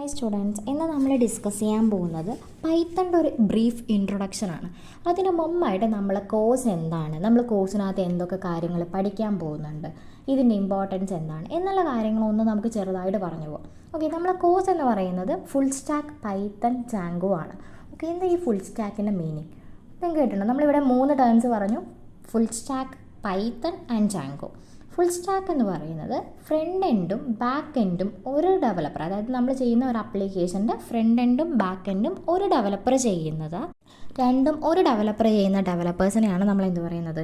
Hi students, ഇന്ന് നമ്മൾ discuss ചെയ്യാൻ പോകുന്നത് പൈത്തണിൻ്റെ ഒരു ബ്രീഫ് ഇൻട്രൊഡക്ഷനാണ്. അതിന് മുമ്പായിട്ട് നമ്മളെ കോഴ്സ് എന്താണ്, നമ്മൾ കോഴ്സിനകത്ത് എന്തൊക്കെ കാര്യങ്ങൾ പഠിക്കാൻ പോകുന്നുണ്ട്, ഇതിൻ്റെ ഇമ്പോർട്ടൻസ് എന്താണ് എന്നുള്ള കാര്യങ്ങളൊന്നും നമുക്ക് ചെറുതായിട്ട് പറഞ്ഞു പോകാം. ഓക്കെ, നമ്മളെ കോഴ്സ് എന്ന് പറയുന്നത് ഫുൾ സ്റ്റാക്ക് പൈത്തൺ ജാങ്കോ ആണ്. ഓക്കെ, എന്താ ഈ ഫുൾ സ്റ്റാക്കിൻ്റെ മീനിങ് ഞാൻ കേട്ടിട്ടുണ്ട്. നമ്മളിവിടെ 3 ടേംസ് പറഞ്ഞു: full stack, Python and Django. Full stack എന്ന് പറയുന്നത് ഫ്രണ്ട് എൻഡും ബാക്ക് എൻഡും ഒരു ഡെവലപ്പർ, അതായത് നമ്മൾ ചെയ്യുന്ന ഒരു ആപ്ലിക്കേഷൻ്റെ ഫ്രണ്ട് എൻഡും ബാക്ക് എൻഡും ഒരു ഡെവലപ്പർ ചെയ്യുന്നത്, രണ്ടും ഒരു ഡെവലപ്പർ ചെയ്യുന്ന ഡെവലപ്പേഴ്സിനെയാണ് നമ്മൾ എന്ത് പറയുന്നത്,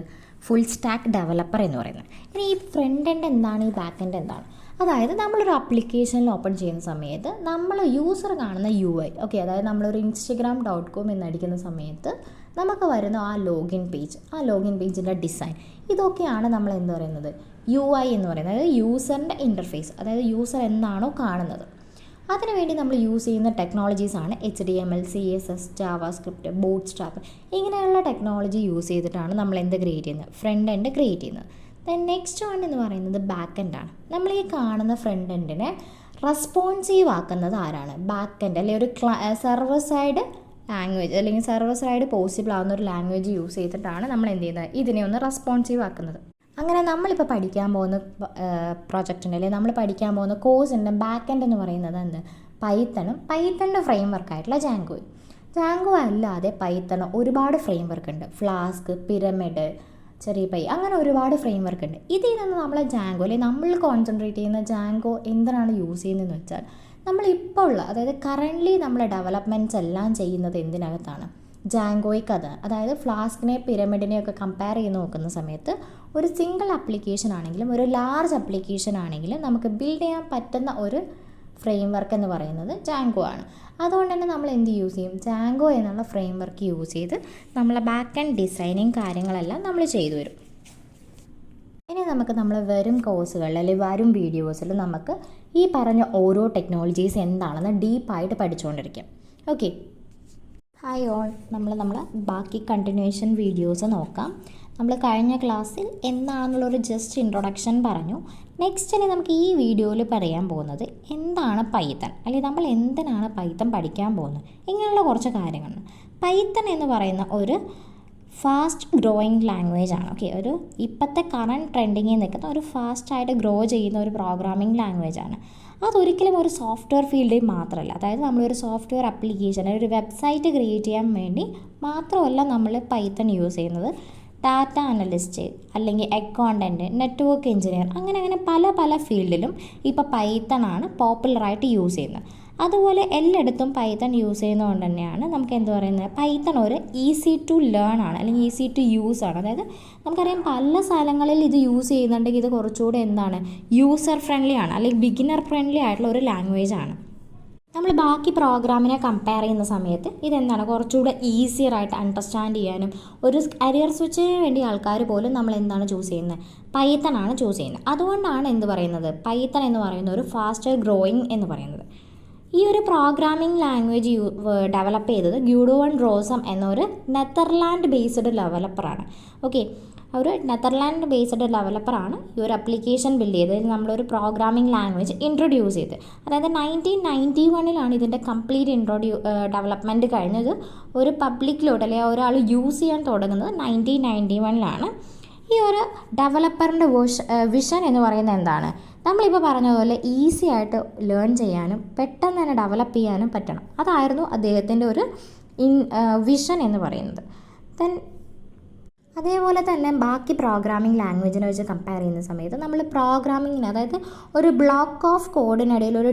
ഫുൾ സ്റ്റാക്ക് ഡെവലപ്പർ എന്ന് പറയുന്നത്. ഇനി ഈ ഫ്രണ്ട് എൻഡ് എന്താണ്, ഈ ബാക്ക് എൻഡ് എന്താണ്? അതായത് നമ്മളൊരു ആപ്ലിക്കേഷനിൽ ഓപ്പൺ ചെയ്യുന്ന സമയത്ത് നമ്മൾ യൂസർ കാണുന്ന UI, ഓക്കെ, അതായത് നമ്മളൊരു instagram.com എന്നടിക്കുന്ന സമയത്ത് നമുക്ക് വരുന്ന ആ ലോഗിൻ പേജിൻ്റെ ഡിസൈൻ, ഇതൊക്കെയാണ് നമ്മൾ എന്ത് പറയുന്നത്, UI എന്ന് പറയുന്നത്. അതായത് യൂസറിൻ്റെ ഇൻ്റർഫേസ്, അതായത് യൂസർ എന്താണോ കാണുന്നത്. അതിനുവേണ്ടി നമ്മൾ യൂസ് ചെയ്യുന്ന ടെക്നോളജീസാണ് HTML, CSS, JavaScript, ബൂട്ട്സ്ട്രാപ്പ്, ഇങ്ങനെയുള്ള ടെക്നോളജി യൂസ് ചെയ്തിട്ടാണ് നമ്മൾ എന്ത് ക്രിയേറ്റ് ചെയ്യുന്നത്, ഫ്രണ്ട് എൻഡ് ക്രിയേറ്റ് ചെയ്യുന്നത്. ദെൻ നെക്സ്റ്റ് വൺ എന്ന് പറയുന്നത് ബാക്ക് എൻഡ് ആണ്. നമ്മൾ ഈ കാണുന്ന ഫ്രണ്ട് എൻഡിനെ റെസ്പോൺസീവ് ആക്കുന്നത് ആരാണ്, ബാക്ക് എൻഡ്, അല്ലെങ്കിൽ ഒരു സെർവർ സൈഡ് ലാംഗ്വേജ്, അല്ലെങ്കിൽ സെർവർ സൈഡ് പോസിബിൾ ആവുന്ന ഒരു ലാംഗ്വേജ് യൂസ് ചെയ്തിട്ടാണ് നമ്മൾ എന്ത് ചെയ്യുന്നത്, ഇതിനെ ഒന്ന് റെസ്പോൺസീവ് ആക്കുന്നത്. അങ്ങനെ നമ്മളിപ്പോൾ പഠിക്കാൻ പോകുന്ന പ്രൊജക്റ്റിൻ്റെ, അല്ലെങ്കിൽ നമ്മൾ പഠിക്കാൻ പോകുന്ന കോഴ്സിൻ്റെ ബാക്ക് എൻഡ് എന്ന് പറയുന്നത് എന്ത്, പൈത്തണും പൈത്തണിൻ്റെ ഫ്രെയിം വർക്കായിട്ടുള്ള ജാങ്കോയും. ജാങ്കോ അല്ലാതെ പൈത്തണ് ഒരുപാട് ഫ്രെയിം വർക്ക് ഉണ്ട്. ഫ്ലാസ്ക്, പിരമിഡ്, ചെറിയ പൈ, അങ്ങനെ ഒരുപാട് ഫ്രെയിം വർക്ക് ഉണ്ട്. ഇതിൽ നിന്ന് നമ്മളെ ജാങ്കോ, അല്ലെങ്കിൽ നമ്മൾ കോൺസെൻട്രേറ്റ് ചെയ്യുന്ന ജാങ്കോ എന്തിനാണ് യൂസ് ചെയ്യുന്നതെന്ന് വെച്ചാൽ, നമ്മളിപ്പോൾ ഉള്ള, അതായത് കറൻ്റ്ലി നമ്മളെ ഡെവലപ്മെൻറ്റ്സ് എല്ലാം ചെയ്യുന്നത് എന്തിനകത്താണ്, ജാങ്കോയ്ക്കത്. അതായത് ഫ്ലാസ്കിനെ പിരമിഡിനെയൊക്കെ കമ്പയർ ചെയ്ത് നോക്കുന്ന സമയത്ത് ഒരു സിംഗിൾ ആപ്ലിക്കേഷൻ ആണെങ്കിലും ഒരു ലാർജ് ആപ്ലിക്കേഷൻ ആണെങ്കിലും നമുക്ക് ബിൽഡ് ചെയ്യാൻ പറ്റുന്ന ഒരു ഫ്രെയിം വർക്ക് എന്ന് പറയുന്നത് ജാങ്കോ ആണ്. അതുകൊണ്ട് തന്നെ നമ്മൾ എന്ത് യൂസ് ചെയ്യും, ജാങ്കോ എന്നുള്ള ഫ്രെയിം വർക്ക് യൂസ് ചെയ്ത് നമ്മളെ ബാക്ക് ആൻഡ് ഡിസൈനിങ് കാര്യങ്ങളെല്ലാം നമ്മൾ ചെയ്തു വരും. ഇനി നമുക്ക് നമ്മൾ വരും കോഴ്സുകളിൽ, അല്ലെങ്കിൽ വരും വീഡിയോസിൽ നമുക്ക് ഈ പറഞ്ഞ ഓരോ ടെക്നോളജീസ് എന്താണെന്ന് ഡീപ്പായിട്ട് പഠിച്ചുകൊണ്ടിരിക്കും. ഓക്കെ, ഹായ് ഓൾ, നമ്മൾ ബാക്കി കണ്ടിന്യൂവേഷൻ വീഡിയോസ് നോക്കാം. നമ്മൾ കഴിഞ്ഞ ക്ലാസ്സിൽ എന്താണെന്നുള്ളൊരു ജസ്റ്റ് ഇൻട്രൊഡക്ഷൻ പറഞ്ഞു. നെക്സ്റ്റ് ഇനി നമുക്ക് ഈ വീഡിയോയിൽ പറയാൻ പോകുന്നത് എന്താണ് പൈത്തൺ, അല്ലെങ്കിൽ നമ്മൾ എന്തിനാണ് പൈത്തൺ പഠിക്കാൻ പോകുന്നത്, ഇങ്ങനെയുള്ള കുറച്ച് കാര്യങ്ങളാണ്. പൈത്തൺ എന്ന് പറയുന്ന ഒരു ഫാസ്റ്റ് ഗ്രോയിങ് ലാംഗ്വേജ് ആണ്. ഓക്കെ, ഒരു ഇപ്പോഴത്തെ കറണ്ട് ട്രെൻഡിങ്ങിൽ നിൽക്കുന്ന ഒരു ഫാസ്റ്റായിട്ട് ഗ്രോ ചെയ്യുന്ന ഒരു പ്രോഗ്രാമിംഗ് ലാംഗ്വേജ് ആണ്. അതൊരിക്കലും ഒരു സോഫ്റ്റ്വെയർ ഫീൽഡിൽ മാത്രമല്ല, അതായത് നമ്മളൊരു സോഫ്റ്റ്വെയർ ആപ്ലിക്കേഷൻ, ഒരു വെബ്സൈറ്റ് ക്രിയേറ്റ് ചെയ്യാൻ വേണ്ടി മാത്രമല്ല നമ്മൾ പൈത്തൺ യൂസ് ചെയ്യുന്നത്. ഡാറ്റ അനലിസ്റ്റ്, അല്ലെങ്കിൽ അക്കൗണ്ടൻറ്റ്, നെറ്റ്വർക്ക് എഞ്ചിനീയർ, അങ്ങനെ പല ഫീൽഡിലും ഇപ്പോൾ പൈത്തൺ ആണ് പോപ്പുലറായിട്ട് യൂസ് ചെയ്യുന്നത്. അതുപോലെ എല്ലായിടത്തും പൈത്തൺ യൂസ് ചെയ്യുന്നതുകൊണ്ട് തന്നെയാണ് നമുക്ക് എന്ത് പറയുന്നത്, പൈത്തൺ ഒരു ഈസി ടു ലേൺ ആണ്, അല്ലെങ്കിൽ ഈസി ടു യൂസ് ആണ്. അതായത് നമുക്കറിയാം പല സ്ഥലങ്ങളിൽ ഇത് യൂസ് ചെയ്യുന്നുണ്ടെങ്കിൽ ഇത് കുറച്ചുകൂടെ എന്താണ്, യൂസർ ഫ്രണ്ട്ലി ആണ്, അല്ലെങ്കിൽ ബിഗിനർ ഫ്രണ്ട്ലി ആയിട്ടുള്ള ഒരു ലാംഗ്വേജ് ആണ്. നമ്മൾ ബാക്കി പ്രോഗ്രാമിനെ കമ്പയർ ചെയ്യുന്ന സമയത്ത് ഇതെന്താണ്, കുറച്ചുകൂടെ ഈസിയറായിട്ട് അണ്ടർസ്റ്റാൻഡ് ചെയ്യാനും, ഒരു കരിയർ സ്വിച്ചിന് വേണ്ടി ആൾക്കാർ പോലും നമ്മൾ എന്താണ് ചൂസ് ചെയ്യുന്നത്, പൈത്തൺ ആണ് ചൂസ് ചെയ്യുന്നത്. അതുകൊണ്ടാണ് എന്ത് പറയുന്നത്, പൈത്തൺ എന്ന് പറയുന്ന ഒരു ഫാസ്റ്റർ ഗ്രോയിങ് എന്ന് പറയുന്നത്. ഈ ഒരു പ്രോഗ്രാമിംഗ് ലാംഗ്വേജ് ഡെവലപ്പ് ചെയ്തത് ഗ്യൂഡോവൺ റോസം എന്നൊരു നെതർലാൻഡ് ബേസ്ഡ് ഡെവലപ്പറാണ്. ഓക്കെ, ഒരു നെതർലാൻഡ് ബേസ്ഡ് ഡെവലപ്പറാണ് ഈ ഒരു ആപ്ലിക്കേഷൻ ബിൽഡ് ചെയ്തത്, നമ്മളൊരു പ്രോഗ്രാമിംഗ് ലാംഗ്വേജ് ഇൻട്രൊഡ്യൂസ് ചെയ്ത്. അതായത് 1991 ഇതിൻ്റെ കംപ്ലീറ്റ് ഡെവലപ്മെൻറ്റ് കഴിഞ്ഞത്. ഒരു പബ്ലിക്കിലോട്ട്, അല്ലെങ്കിൽ ഒരാൾ യൂസ് ചെയ്യാൻ തുടങ്ങുന്നത് 1991 ഈ ഒരു ഡെവലപ്പറിൻ്റെ വിഷൻ എന്ന് പറയുന്നത് എന്താണ്, നമ്മളിപ്പോൾ പറഞ്ഞ പോലെ ഈസി ആയിട്ട് ലേൺ ചെയ്യാനും പെട്ടെന്ന് തന്നെ ഡെവലപ്പ് ചെയ്യാനും പറ്റണം. അതായിരുന്നു അദ്ദേഹത്തിൻ്റെ ഒരു വിഷൻ എന്ന് പറയുന്നത്. അതേപോലെ തന്നെ ബാക്കി പ്രോഗ്രാമിംഗ് ലാംഗ്വേജിനെ വെച്ച് കമ്പയർ ചെയ്യുന്ന സമയത്ത് നമ്മൾ പ്രോഗ്രാമിങ്ങിന്, അതായത് ഒരു ബ്ലോക്ക് ഓഫ് കോഡിനിടയിൽ ഒരു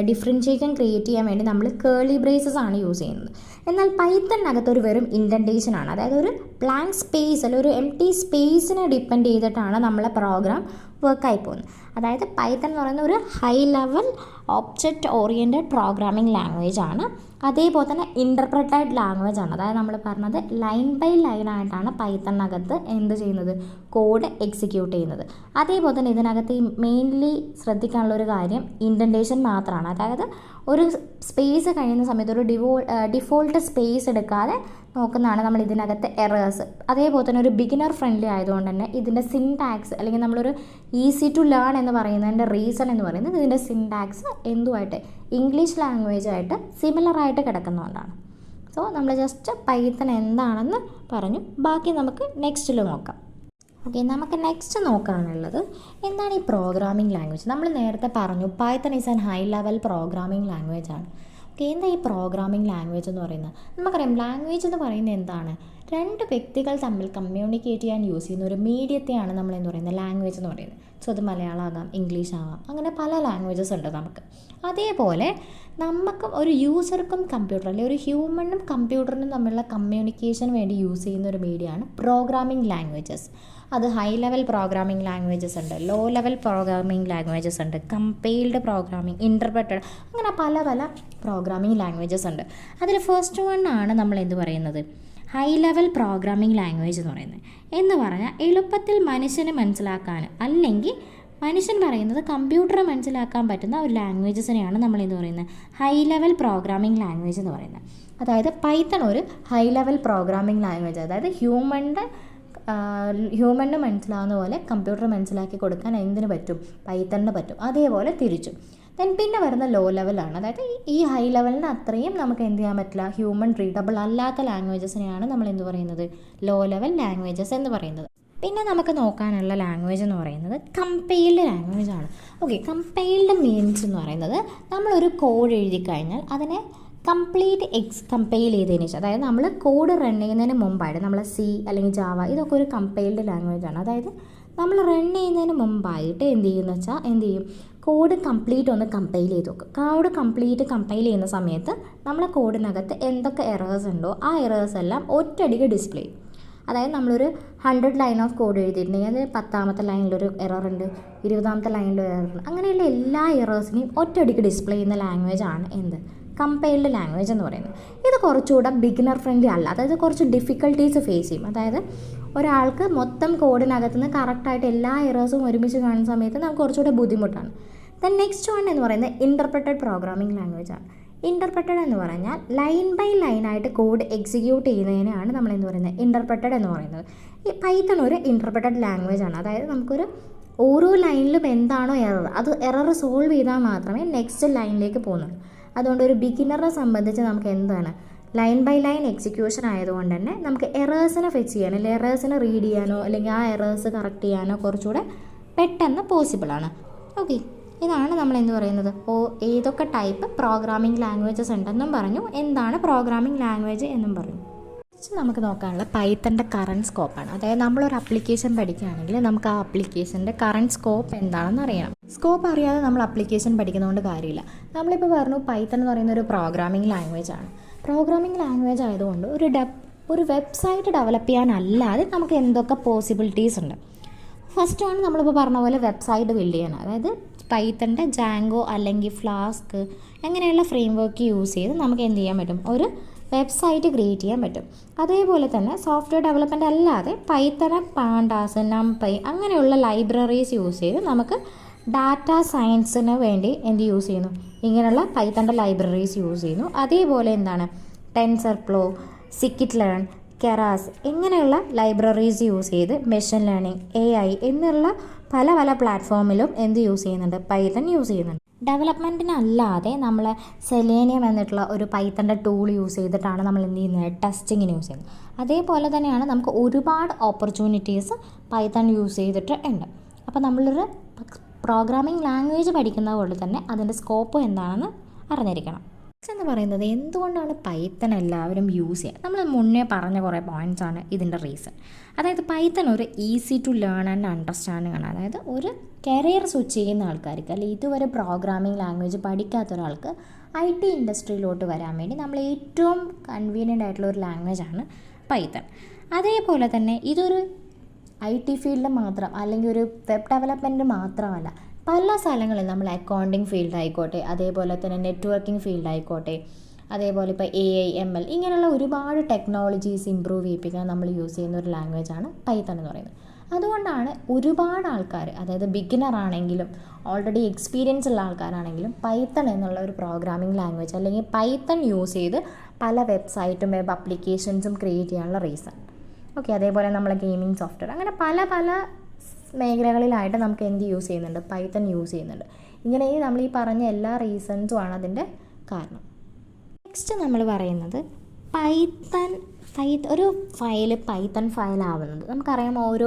ഡിഫറൻഷിയേഷൻ ക്രിയേറ്റ് ചെയ്യാൻ വേണ്ടി നമ്മൾ കേളി ബ്രേസസ് ആണ് യൂസ് ചെയ്യുന്നത്. എന്നാൽ പൈത്തണിനകത്ത് ഒരു വെറും ഇൻഡൻറ്റേഷൻ ആണ്, അതായത് ഒരു ബ്ലാങ്ക് സ്പേസ്, അല്ലെങ്കിൽ ഒരു എംപ്റ്റി സ്പേസിനെ ഡിപ്പെൻഡ് ചെയ്തിട്ടാണ് നമ്മളെ പ്രോഗ്രാം വർക്കായി പോകുന്നത്. അതായത് പൈത്തൺ എന്ന് പറയുന്ന ഒരു high level object oriented programming language ആണ്. അതേപോലെ തന്നെ ഇൻ്റർപ്രറ്റഡ് ലാംഗ്വേജ് ആണ്. അതായത് നമ്മൾ പറഞ്ഞത് ലൈൻ ബൈ ലൈൻ ആയിട്ടാണ് പൈത്തണിനകത്ത് എന്ത് ചെയ്യുന്നത്, കോഡ് എക്സിക്യൂട്ട് ചെയ്യുന്നത്. അതേപോലെ തന്നെ ഇതിനകത്ത് മെയിൻലി ശ്രദ്ധിക്കാനുള്ള ഒരു കാര്യം ഇൻഡൻറ്റേഷൻ മാത്രമാണ്. അതായത് ഒരു സ്പേസ് കഴിയുന്ന സമയത്ത് ഒരു ഡിഫോൾട്ട് സ്പേസ് എടുക്കാതെ നോക്കുന്നതാണ് നമ്മൾ ഇതിനകത്ത് എറേഴ്സ്. അതേപോലെ തന്നെ ഒരു ബിഗിനർ ഫ്രണ്ട്ലി ആയതുകൊണ്ട് തന്നെ ഇതിൻ്റെ സിൻടാക്സ് അല്ലെങ്കിൽ നമ്മളൊരു ഈസി ടു ലേൺ എന്ന് പറയുന്നതിൻ്റെ റീസൺ എന്ന് പറയുന്നത് ഇതിൻ്റെ സിൻടാക്സ് എന്തുമായിട്ട് ഇംഗ്ലീഷ് ലാംഗ്വേജായിട്ട് സിമിലറായിട്ട് കിടക്കുന്നതുകൊണ്ടാണ്. സോ നമ്മൾ ജസ്റ്റ് പൈത്തൺ എന്താണെന്ന് പറഞ്ഞു, ബാക്കി നമുക്ക് നെക്സ്റ്റിൽ നോക്കാം. ഓക്കെ, നമുക്ക് നെക്സ്റ്റ് നോക്കാനുള്ളത് എന്താണ് ഈ പ്രോഗ്രാമിംഗ് ലാംഗ്വേജ്. നമ്മൾ നേരത്തെ പറഞ്ഞു Python is an high level programming language ആണ്. ഓക്കെ, എന്താ ഈ പ്രോഗ്രാമിംഗ് ലാംഗ്വേജ് എന്ന് പറയുന്നത്? നമുക്കറിയാം ലാംഗ്വേജ് എന്ന് പറയുന്നത് എന്താണ്, രണ്ട് വ്യക്തികൾ തമ്മിൽ കമ്മ്യൂണിക്കേറ്റ് ചെയ്യാൻ യൂസ് ചെയ്യുന്ന ഒരു മീഡിയത്തെയാണ് നമ്മൾ എന്ന് പറയുന്നത് ലാംഗ്വേജ് എന്ന് പറയുന്നത്. സോ അത് മലയാളം ആകാം, ഇംഗ്ലീഷ് ആകാം, അങ്ങനെ പല ലാംഗ്വേജസ് ഉണ്ട് നമുക്ക്. അതേപോലെ നമുക്കും ഒരു യൂസർക്കും കമ്പ്യൂട്ടർ അല്ലെങ്കിൽ ഒരു ഹ്യൂമനും കമ്പ്യൂട്ടറിനും തമ്മിലുള്ള കമ്മ്യൂണിക്കേഷന് വേണ്ടി യൂസ് ചെയ്യുന്ന ഒരു മീഡിയമാണ് പ്രോഗ്രാമിംഗ് ലാംഗ്വേജസ്. അത് ഹൈ ലെവൽ പ്രോഗ്രാമിംഗ് ലാംഗ്വേജസ് ഉണ്ട്, ലോ ലെവൽ പ്രോഗ്രാമിംഗ് ലാംഗ്വേജസ് ഉണ്ട്, കമ്പൈൽഡ് പ്രോഗ്രാമിംഗ്, ഇൻ്റർപ്രറ്റഡ്, അങ്ങനെ പല പല പ്രോഗ്രാമിംഗ് ലാംഗ്വേജസ് ഉണ്ട്. അതിൽ ഫസ്റ്റ് വൺ ആണ് നമ്മൾ എന്ത് പറയുന്നത്, ഹൈ ലെവൽ പ്രോഗ്രാമിംഗ് ലാംഗ്വേജ് എന്ന് പറയുന്നത്. എന്ന് പറഞ്ഞാൽ എളുപ്പത്തിൽ മനുഷ്യനെ മനസ്സിലാക്കാൻ അല്ലെങ്കിൽ മനുഷ്യൻ പറയുന്നത് കമ്പ്യൂട്ടറെ മനസ്സിലാക്കാൻ പറ്റുന്ന ഒരു ലാംഗ്വേജസിനെയാണ് നമ്മൾ എന്ത് പറയുന്നത്, ഹൈ ലെവൽ പ്രോഗ്രാമിംഗ് ലാംഗ്വേജ് എന്ന് പറയുന്നത്. അതായത് പൈത്തൺ ഒരു ഹൈ ലെവൽ പ്രോഗ്രാമിംഗ് ലാംഗ്വേജ്, അതായത് ഹ്യൂമന് മനസ്സിലാവുന്ന പോലെ കമ്പ്യൂട്ടർ മനസ്സിലാക്കി കൊടുക്കാൻ എന്തിനു പറ്റും, പൈത്തണിന് പറ്റും. അതേപോലെ തിരിച്ചും. പിന്നെ വരുന്ന ലോ ലെവലാണ്, അതായത് ഈ ഹൈ ലെവലിന് അത്രയും നമുക്ക് എന്ത് ചെയ്യാൻ പറ്റില്ല, ഹ്യൂമൻ റീഡബിൾ അല്ലാത്ത ലാംഗ്വേജസിനെയാണ് നമ്മൾ എന്ത് പറയുന്നത്, ലോ ലെവൽ ലാംഗ്വേജസ് എന്ന് പറയുന്നത്. പിന്നെ നമുക്ക് നോക്കാനുള്ള ലാംഗ്വേജ് എന്ന് പറയുന്നത് കമ്പൈൽഡ് ലാംഗ്വേജ് ആണ്. ഓക്കെ, കമ്പൈൽഡ് മീൻസ് എന്ന് പറയുന്നത് നമ്മളൊരു കോഡ് എഴുതി കഴിഞ്ഞാൽ അതിനെ കംപ്ലീറ്റ് കമ്പൈൽ ചെയ്തതിന് ശേഷം, അതായത് നമ്മൾ കോഡ് റൺ ചെയ്യുന്നതിന് മുമ്പായിട്ട് നമ്മൾ സി അല്ലെങ്കിൽ ജാവ ഇതൊക്കെ ഒരു കമ്പൈൽഡ് ലാംഗ്വേജ് ആണ്. അതായത് നമ്മൾ റൺ ചെയ്യുന്നതിന് മുമ്പായിട്ട് എന്ത് ചെയ്യും, കോഡ് കംപ്ലീറ്റ് ഒന്ന് കമ്പൈൽ ചെയ്ത് നോക്കും. കോഡ് കംപ്ലീറ്റ് കമ്പൈൽ ചെയ്യുന്ന സമയത്ത് നമ്മളെ കോഡിനകത്ത് എന്തൊക്കെ എറേഴ്സ് ഉണ്ടോ ആ എറേഴ്സ് എല്ലാം ഒറ്റയടിക്ക് ഡിസ്പ്ലേ ചെയ്യും. അതായത് നമ്മളൊരു 100 ലൈൻ ഓഫ് കോഡ് എഴുതിയിട്ടുണ്ടെങ്കിൽ അത് 10ാമത്തെ ലൈനിലൊരു എറർ ഉണ്ട്, 20ാമത്തെ ലൈനിലൊരു എറർ ഉണ്ട്, അങ്ങനെയുള്ള എല്ലാ എറേഴ്സിനെയും ഒറ്റയടിക്ക് ഡിസ്പ്ലേ ചെയ്യുന്ന ലാംഗ്വേജ് ആണ് എന്ത്, കമ്പൈൽഡ് ലാംഗ്വേജ് എന്ന് പറയുന്നത്. ഇത് കുറച്ചുകൂടെ ബിഗിനർ ഫ്രണ്ട്ലി അല്ല, അതായത് കുറച്ച് ഡിഫിക്കൽട്ടീസ് ഫേസ് ചെയ്യും. അതായത് ഒരാൾക്ക് മൊത്തം കോഡിനകത്ത് നിന്ന് കറക്റ്റായിട്ട് എല്ലാ എറേഴ്സും ഒരുമിച്ച് കാണുന്ന സമയത്ത് നമുക്ക് കുറച്ചുകൂടെ ബുദ്ധിമുട്ടാണ്. ദെൻ നെക്സ്റ്റ് വൺ എന്ന് പറയുന്നത് ഇൻ്റർപ്രറ്റഡ് പ്രോഗ്രാമിംഗ് ലാംഗ്വേജ് ആണ്. ഇൻ്റർപ്രറ്റഡ് എന്ന് പറഞ്ഞാൽ ലൈൻ ബൈ ലൈനായിട്ട് കോഡ് എക്സിക്യൂട്ട് ചെയ്യുന്നതിനാണ് നമ്മൾ എന്ന് പറയുന്നത് ഇൻ്റർപ്രറ്റഡ് എന്ന് പറയുന്നത്. ഈ പൈത്തൺ ഒരു ഇൻ്റർപ്രറ്റഡ് ലാംഗ്വേജ് ആണ്. അതായത് നമുക്കൊരു ഓരോ ലൈനിലും എന്താണോ അത് എറർ സോൾവ് ചെയ്താൽ മാത്രമേ നെക്സ്റ്റ് ലൈനിലേക്ക് പോകുന്നുള്ളൂ. അതുകൊണ്ട് ഒരു ബിഗിനറെ സംബന്ധിച്ച് നമുക്ക് എന്താണ്, ലൈൻ ബൈ ലൈൻ എക്സിക്യൂഷൻ ആയതുകൊണ്ട് തന്നെ നമുക്ക് എറേഴ്സിനെ ഫെച്ച് ചെയ്യാനോ അല്ലെങ്കിൽ എറേഴ്സിനെ റീഡ് ചെയ്യാനോ അല്ലെങ്കിൽ ആ എറേഴ്സ് കറക്റ്റ് ചെയ്യാനോ കുറച്ചുകൂടെ പെട്ടെന്ന് പോസിബിളാണ്. ഓക്കെ, ഇതാണ് നമ്മൾ എന്ത് പറയുന്നത്, ഏതൊക്കെ ടൈപ്പ് പ്രോഗ്രാമിംഗ് ലാംഗ്വേജസ് ഉണ്ടെന്നും പറഞ്ഞു, എന്താണ് പ്രോഗ്രാമിംഗ് ലാംഗ്വേജ് എന്നും പറഞ്ഞു. നമുക്ക് നോക്കാനുള്ള പൈത്തണിൻ്റെ കറണ്ട് സ്കോപ്പാണ്. അതായത് നമ്മളൊരു ആപ്ലിക്കേഷൻ പഠിക്കുകയാണെങ്കിൽ നമുക്ക് ആ ആപ്ലിക്കേഷൻ്റെ കറണ്ട് സ്കോപ്പ് എന്താണെന്ന് അറിയണം. സ്കോപ്പ് അറിയാതെ നമ്മൾ ആപ്ലിക്കേഷൻ പഠിക്കുന്നതുകൊണ്ട് കാര്യമില്ല. നമ്മളിപ്പോൾ പറഞ്ഞു പൈത്തൺ എന്ന് പറയുന്ന ഒരു പ്രോഗ്രാമിംഗ് ലാംഗ്വേജ് ആണ്. പ്രോഗ്രാമിംഗ് ലാംഗ്വേജ് ആയതുകൊണ്ട് ഒരു വെബ്സൈറ്റ് ഡെവലപ്പ് ചെയ്യാനല്ലാതെ നമുക്ക് എന്തൊക്കെ പോസിബിലിറ്റീസ് ഉണ്ട്. ഫസ്റ്റ് ആണ് നമ്മളിപ്പോൾ പറഞ്ഞ പോലെ വെബ്സൈറ്റ് ബിൽഡ് ചെയ്യാൻ. അതായത് പൈത്തണിൻ്റെ ജാങ്കോ അല്ലെങ്കിൽ ഫ്ലാസ്ക് അങ്ങനെയുള്ള ഫ്രെയിം വർക്ക് യൂസ് ചെയ്ത് നമുക്ക് എന്ത് ചെയ്യാൻ പറ്റും, ഒരു വെബ്സൈറ്റ് ക്രിയേറ്റ് ചെയ്യാൻ പറ്റും. അതേപോലെ തന്നെ സോഫ്റ്റ്വെയർ ഡെവലപ്മെൻറ്റ് അല്ലാതെ പൈത്തൺ, പാണ്ടാസ്, നംപൈ അങ്ങനെയുള്ള ലൈബ്രറീസ് യൂസ് ചെയ്ത് നമുക്ക് ഡാറ്റ സയൻസിന് വേണ്ടി എന്ത് യൂസ് ചെയ്യുന്നു, ഇങ്ങനെയുള്ള പൈത്തണിൻ്റെ ലൈബ്രറീസ് യൂസ് ചെയ്യുന്നു. അതേപോലെ എന്താണ് ടെൻസർഫ്ലോ, സ്കിറ്റ് ലേൺ, കെറാസ് ഇങ്ങനെയുള്ള ലൈബ്രറീസ് യൂസ് ചെയ്ത് മെഷീൻ ലേണിംഗ്, AI എന്നുള്ള പല പല പ്ലാറ്റ്ഫോമിലും എന്ത് യൂസ് ചെയ്യുന്നുണ്ട്, പൈത്തൺ യൂസ് ചെയ്യുന്നുണ്ട്. ഡെവലപ്മെൻറ്റിനല്ലാതെ നമ്മൾ സെലേനിയം എന്നിട്ടുള്ള ഒരു പൈത്തണിൻ്റെ ടൂൾ യൂസ് ചെയ്തിട്ടാണ് നമ്മൾ എന്ത് ചെയ്യുന്നത്, ടെസ്റ്റിങ്ങിന് യൂസ് ചെയ്യുന്നത്. അതേപോലെ തന്നെയാണ് നമുക്ക് ഒരുപാട് ഓപ്പർച്യൂണിറ്റീസ് പൈത്തൺ യൂസ് ചെയ്തിട്ട് ഉണ്ട്. അപ്പോൾ നമ്മളൊരു പ്രോഗ്രാമിംഗ് ലാംഗ്വേജ് പഠിക്കുന്നത് കൊണ്ട് തന്നെ അതിൻ്റെ സ്കോപ്പ് എന്താണെന്ന് അറിഞ്ഞിരിക്കണം. എന്ന് പറയുന്നത് എന്തുകൊണ്ടാണ് പൈത്തൺ എല്ലാവരും യൂസ് ചെയ്യുക, നമ്മൾ മുന്നേ പറഞ്ഞ കുറേ പോയിൻറ്റ്സാണ് ഇതിൻ്റെ റീസൺ. അതായത് പൈത്തൺ ഒരു easy to learn and understanding ആണ്. അതായത് ഒരു കരിയർ സ്വിച്ച് ചെയ്യുന്ന ആൾക്കാർക്ക് അല്ലെങ്കിൽ ഇതുവരെ പ്രോഗ്രാമിംഗ് ലാംഗ്വേജ് പഠിക്കാത്ത ഒരാൾക്ക് IT ഇൻഡസ്ട്രിയിലോട്ട് വരാൻ വേണ്ടി നമ്മൾ ഏറ്റവും കൺവീനിയൻ്റ് ആയിട്ടുള്ള ഒരു ലാംഗ്വേജാണ് പൈത്തൺ. അതേപോലെ തന്നെ ഇതൊരു IT ഫീൽഡ് മാത്രം അല്ലെങ്കിൽ ഒരു വെബ് ഡെവലപ്മെൻറ്റ് മാത്രമല്ല, പല സ്ഥലങ്ങളിൽ നമ്മൾ അക്കൗണ്ടിങ് ഫീൽഡ് ആയിക്കോട്ടെ, അതേപോലെ തന്നെ നെറ്റ്വർക്കിംഗ് ഫീൽഡ് ആയിക്കോട്ടെ, അതേപോലെ ഇപ്പോൾ AI ML ഇങ്ങനെയുള്ള ഒരുപാട് ടെക്നോളജീസ് ഇമ്പ്രൂവ് ചെയ്യിപ്പിക്കാൻ നമ്മൾ യൂസ് ചെയ്യുന്ന ഒരു ലാംഗ്വേജാണ് പൈത്തൺ എന്ന് പറയുന്നത്. അതുകൊണ്ടാണ് ഒരുപാട് ആൾക്കാർ, അതായത് ബിഗിനർ ആണെങ്കിലും ഓൾറെഡി എക്സ്പീരിയൻസ് ഉള്ള ആൾക്കാരാണെങ്കിലും പൈത്തൺ എന്നുള്ള ഒരു പ്രോഗ്രാമിംഗ് ലാംഗ്വേജ് അല്ലെങ്കിൽ പൈത്തൺ യൂസ് ചെയ്ത് പല വെബ്സൈറ്റും വെബ് ആപ്ലിക്കേഷൻസും ക്രിയേറ്റ് ചെയ്യാനുള്ള റീസൺ. ഓക്കെ, അതേപോലെ നമ്മളെ ഗെയിമിംഗ് സോഫ്റ്റ്വെയർ, അങ്ങനെ പല പല മേഖലകളിലായിട്ട് നമുക്ക് എന്ത് യൂസ് ചെയ്യുന്നുണ്ട്, പൈത്തൺ യൂസ് ചെയ്യുന്നുണ്ട്. ഇങ്ങനെ നമ്മൾ ഈ പറഞ്ഞ എല്ലാ റീസൺസും ആണ് അതിൻ്റെ കാരണം. നെക്സ്റ്റ് നമ്മൾ പറയുന്നത് ഒരു ഫയൽ പൈത്തൺ ഫയലാവുന്നത് നമുക്കറിയാം. ഓരോ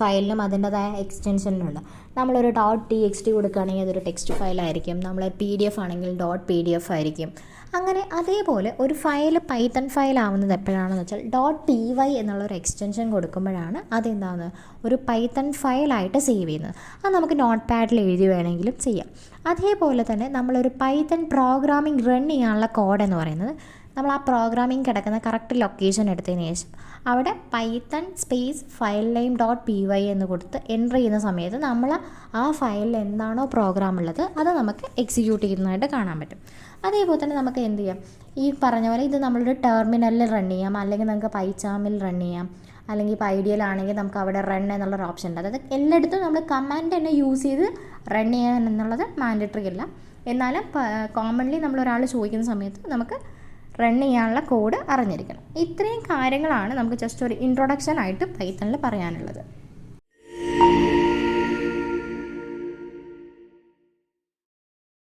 ഫയലിനും അതിൻ്റെതായ എക്സ്റ്റൻഷനുണ്ട്. നമ്മളൊരു .txt കൊടുക്കുകയാണെങ്കിൽ അതൊരു ടെക്സ്റ്റ് ഫയലായിരിക്കും. നമ്മൾ PDF ആണെങ്കിൽ .pdf ആയിരിക്കും. അങ്ങനെ അതേപോലെ ഒരു ഫയൽ പൈത്തൺ ഫയലാവുന്നത് എപ്പോഴാണെന്ന് വെച്ചാൽ .py എന്നുള്ളൊരു എക്സ്റ്റൻഷൻ കൊടുക്കുമ്പോഴാണ് അതെന്താണ് ഒരു പൈത്തൺ ഫയലായിട്ട് സേവ് ചെയ്യുന്നത്. അത് നമുക്ക് നോട്ട് പാഡിൽ എഴുതി വേണമെങ്കിലും ചെയ്യാം. അതേപോലെ തന്നെ നമ്മളൊരു പൈത്തൺ പ്രോഗ്രാമിംഗ് റൺ ചെയ്യാനുള്ള കോഡ് എന്ന് പറയുന്നത് നമ്മൾ ആ പ്രോഗ്രാമിംഗ് കിടക്കുന്ന കറക്റ്റ് ലൊക്കേഷൻ എടുത്തതിന് ശേഷം അവിടെ Python space file name .py എന്ന് കൊടുത്ത് എൻ്റർ ചെയ്യുന്ന സമയത്ത് നമ്മൾ ആ ഫയലിൽ എന്താണോ പ്രോഗ്രാം ഉള്ളത് അത് നമുക്ക് എക്സിക്യൂട്ട് ചെയ്യുന്നതായിട്ട് കാണാൻ പറ്റും. അതേപോലെ തന്നെ നമുക്ക് എന്ത് ചെയ്യാം, ഈ പറഞ്ഞ പോലെ ഇത് നമ്മളൊരു ടെർമിനലിൽ റൺ ചെയ്യാം, അല്ലെങ്കിൽ നമുക്ക് പൈച്ചാമിൽ റൺ ചെയ്യാം, അല്ലെങ്കിൽ ഇപ്പോൾ ഐഡിയലാണെങ്കിൽ നമുക്ക് അവിടെ റൺ എന്നുള്ളൊരു ഓപ്ഷൻ ഉണ്ട്. അതായത് എല്ലായിടത്തും നമ്മൾ കമാൻഡ് തന്നെ യൂസ് ചെയ്ത് റൺ ചെയ്യാൻ എന്നുള്ളത് മാൻഡേറ്ററി അല്ല. എന്നാലും കോമൺലി നമ്മളൊരാൾ ചോദിക്കുന്ന സമയത്ത് നമുക്ക് റൺ ചെയ്യാനുള്ള കോഡ് അറിഞ്ഞിരിക്കണം. ഇത്രയും കാര്യങ്ങളാണ് നമുക്ക് ജസ്റ്റ് ഒരു ഇൻട്രൊഡക്ഷൻ ആയിട്ട് പൈത്തണിൽ പറയാനുള്ളത്.